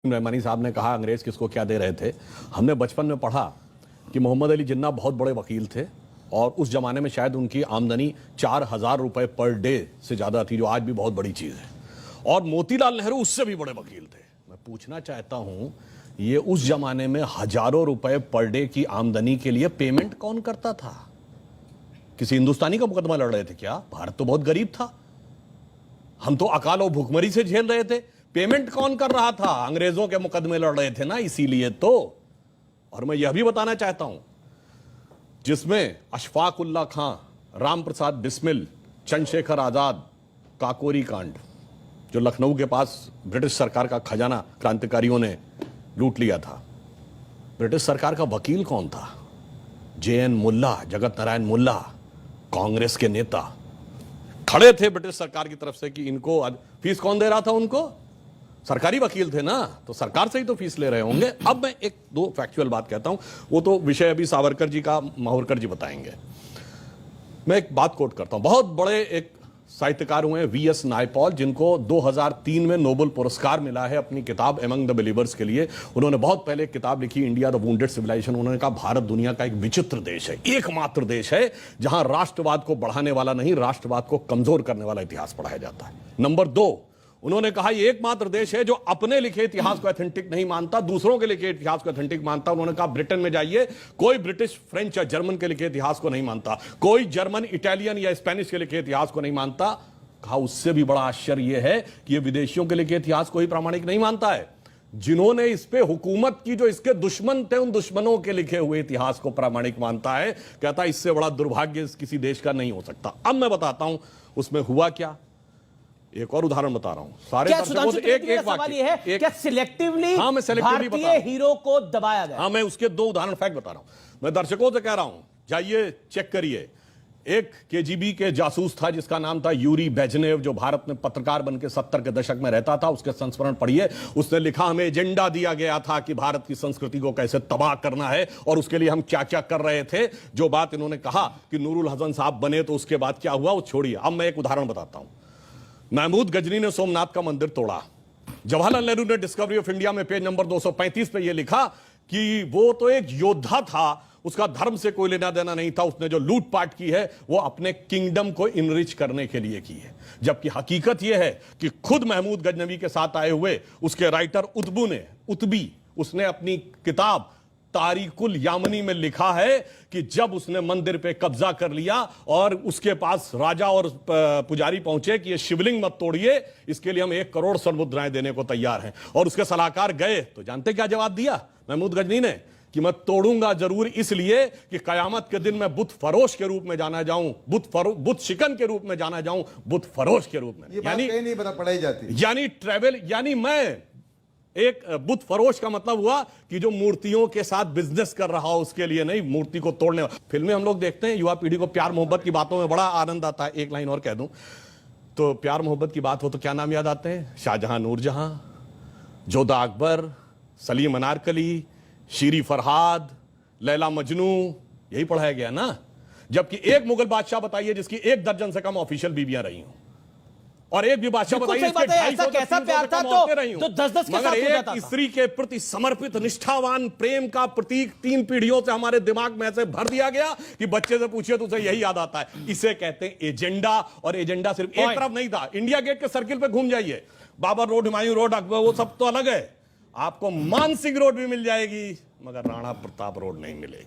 रहमानी साहब ने कहा अंग्रेज किसको क्या दे रहे थे। हमने बचपन में पढ़ा कि मोहम्मद अली जिन्ना बहुत बड़े वकील थे और उस जमाने में शायद उनकी आमदनी 4,000 रुपए पर डे से ज्यादा थी, जो आज भी बहुत बड़ी चीज है। और मोतीलाल नेहरू उससे भी बड़े वकील थे। मैं पूछना चाहता हूं, ये उस जमाने में हजारों रुपए पर डे की आमदनी के लिए पेमेंट कौन करता था? किसी हिंदुस्तानी का मुकदमा लड़ रहे थे क्या? भारत तो बहुत गरीब था, हम तो अकाल और भूखमरी से झेल रहे थे। पेमेंट कौन कर रहा था? अंग्रेजों के मुकदमे लड़ रहे थे ना, इसीलिए तो। और मैं यह भी बताना चाहता हूं, जिसमें अशफाक उल्ला खां, राम प्रसाद बिस्मिल, चंद्रशेखर आजाद, काकोरी कांड, जो लखनऊ के पास ब्रिटिश सरकार का खजाना क्रांतिकारियों ने लूट लिया था, ब्रिटिश सरकार का वकील कौन था? JN मुल्ला, जगत नारायण मुल्ला, कांग्रेस के नेता खड़े थे ब्रिटिश सरकार की तरफ से कि इनको फीस कौन दे रहा था? उनको सरकारी वकील थे ना, तो सरकार से ही तो फीस ले रहे होंगे। अब मैं एक दो फैक्चुअल बात कहता हूं, वो तो विषय अभी सावरकर जी का माहुरकर जी बताएंगे। मैं एक बात कोट करता हूं, बहुत बड़े एक साहित्यकार हुए VS नायपॉल, जिनको 2003 में नोबेल पुरस्कार मिला है अपनी किताब एमंग द बिलीवर्स के लिए। उन्होंने बहुत पहले एक किताब लिखी, इंडिया द वुंडेड सिविलाइजेशन। उन्होंने कहा भारत दुनिया का एक विचित्र देश है, एकमात्र देश है जहां राष्ट्रवाद को बढ़ाने वाला नहीं, राष्ट्रवाद को कमजोर करने वाला इतिहास पढ़ाया जाता है। नंबर 2, उन्होंने कहा ये एकमात्र देश है जो अपने लिखे इतिहास को ऑथेंटिक नहीं मानता, दूसरों के लिखे इतिहास को ऑथेंटिक मानता। उन्होंने कहा ब्रिटेन में जाइए, कोई ब्रिटिश, फ्रेंच या जर्मन के लिखे इतिहास को नहीं मानता, कोई जर्मन, इटालियन या स्पेनिश के लिखे इतिहास को नहीं मानता। कहा उससे भी बड़ा आश्चर्य यह है कि ये विदेशियों के लिखे इतिहास को ही प्रामाणिक नहीं मानता है, जिन्होंने इस पे हुकूमत की, जो इसके दुश्मन थे, उन दुश्मनों के लिखे हुए इतिहास को प्रामाणिक मानता है। कहता इससे बड़ा दुर्भाग्य किसी देश का नहीं हो सकता। अब मैं बताता हूं उसमें हुआ क्या। एक और उदाहरण बता रहा हूं। सारे दर्शकों से एक सवाल ये है, क्या सिलेक्टिवली हाँ, मैं सिलेक्टिवली भारतीय हीरो को दबाया गया? हाँ, मैं उसके 2 उदाहरण फैक्ट बता रहा हूं। मैं दर्शकों से कह रहा हूं, जाइए चेक करिए। एक KGB के जासूस था जिसका नाम था यूरी बेजनेव, जो भारत में पत्रकार बनकर 70 के दशक में रहता था। उसके संस्मरण पढ़िए। उसने लिखा, हमें एजेंडा दिया गया था कि भारत की संस्कृति को कैसे तबाह करना है और उसके लिए हम क्या क्या कर रहे थे। जो बात इन्होंने कहा कि नूरुल हसन साहब बने तो उसके बाद क्या हुआ वो छोड़िए। अब मैं एक उदाहरण बताता हूं। महमूद गजनी ने सोमनाथ का मंदिर तोड़ा। जवाहरलाल नेहरू ने डिस्कवरी ऑफ इंडिया में पेज नंबर 235 पे यह लिखा कि वो तो एक योद्धा था, उसका धर्म से कोई लेना देना नहीं था, उसने जो लूटपाट की है वो अपने किंगडम को इनरिच करने के लिए की है। जबकि हकीकत यह है कि खुद महमूद गजनवी के साथ आए हुए उसके राइटर उतबी, उसने अपनी किताब तारिकुल यामनी में लिखा है कि जब उसने मंदिर पे कब्जा कर लिया और उसके पास राजा और पुजारी पहुंचे कि ये शिवलिंग मत तोड़िए, इसके लिए हम 1 करोड़ स्वर्ण मुद्राएं देने को तैयार हैं, और उसके सलाहकार गए तो जानते क्या जवाब दिया महमूद गजनी ने? कि मैं तोड़ूंगा जरूर, इसलिए कि कयामत के दिन मैं बुत फरोश के रूप में जाना जाऊं, बुत शिकन के रूप में जाना जाऊं, बुत फरोश के रूप में। यानी नहीं पता पढ़ाई जाती, यानी ट्रेवल, यानी मैं एक बुत फरोश का मतलब हुआ कि जो मूर्तियों के साथ बिजनेस कर रहा हो, उसके लिए नहीं, मूर्ति को तोड़ने। फिल्में हम लोग देखते हैं, युवा पीढ़ी को प्यार मोहब्बत की बातों में बड़ा आनंद आता है। एक लाइन और कह दूं तो, प्यार मोहब्बत की बात हो तो क्या नाम याद आते हैं? शाहजहां, नूरजहां, जोधा अकबर, सलीम अनारकली, शीरी फरहाद, लैला मजनू, यही पढ़ाया गया ना। जबकि एक मुगल बादशाह बताइए जिसकी 1 दर्जन से कम ऑफिशियल बीवियां रही हूं, और एक भी बादशाह बताइए इसके 250 कैसा प्यार था तो 10-10 के साथ हो जाता था। स्त्री के प्रति समर्पित, निष्ठावान प्रेम का प्रतीक 3 पीढ़ियों से हमारे दिमाग में ऐसे भर दिया गया कि बच्चे से पूछिए तो उसे यही याद आता है। इसे कहते हैं एजेंडा। और एजेंडा सिर्फ एक तरफ नहीं था। इंडिया गेट के सर्किल पे घूम जाइए, बाबर रोड, हुमायूं रोड, अकबर, वो सब तो अलग है। आपको मानसिंह रोड भी मिल जाएगी, मगर राणा प्रताप रोड नहीं मिलेगी।